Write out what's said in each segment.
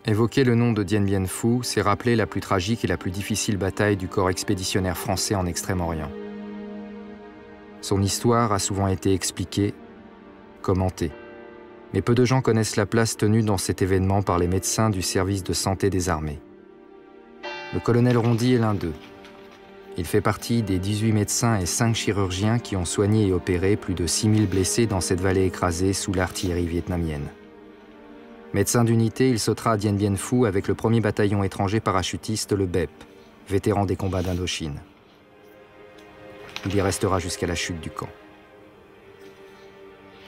Évoquer le nom de Dien Bien Phu, c'est rappeler la plus tragique et la plus difficile bataille du corps expéditionnaire français en Extrême-Orient. Son histoire a souvent été expliquée, commentée. Mais peu de gens connaissent la place tenue dans cet événement par les médecins du service de santé des armées. Le colonel Rondy est l'un d'eux. Il fait partie des 18 médecins et 5 chirurgiens qui ont soigné et opéré plus de 6000 blessés dans cette vallée écrasée sous l'artillerie vietnamienne. Médecin d'unité, il sautera à Dien Bien Phu avec le 1er bataillon étranger parachutiste, le BEP, vétéran des combats d'Indochine. Il y restera jusqu'à la chute du camp.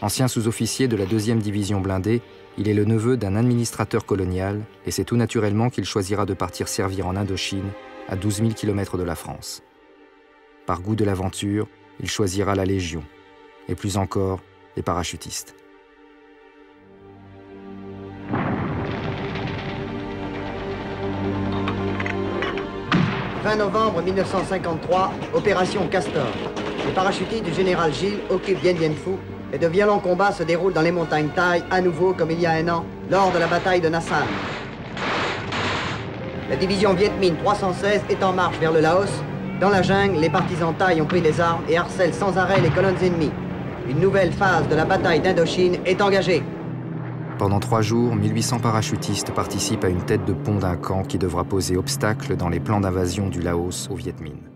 Ancien sous-officier de la 2e division blindée, il est le neveu d'un administrateur colonial et c'est tout naturellement qu'il choisira de partir servir en Indochine, à 12 000 km de la France. Par goût de l'aventure, il choisira la Légion, et plus encore, les parachutistes. 20 novembre 1953, opération Castor. Les parachutistes du général Gilles occupent Dien Bien Phu et de violents combats se déroulent dans les montagnes Thaï, à nouveau comme il y a un an, lors de la bataille de Nha San. La division Viet Minh 316 est en marche vers le Laos. Dans la jungle, les partisans Thaï ont pris les armes et harcèlent sans arrêt les colonnes ennemies. Une nouvelle phase de la bataille d'Indochine est engagée. Pendant 3 jours, 1800 parachutistes participent à une tête de pont d'un camp qui devra poser obstacle dans les plans d'invasion du Laos au Viet Minh.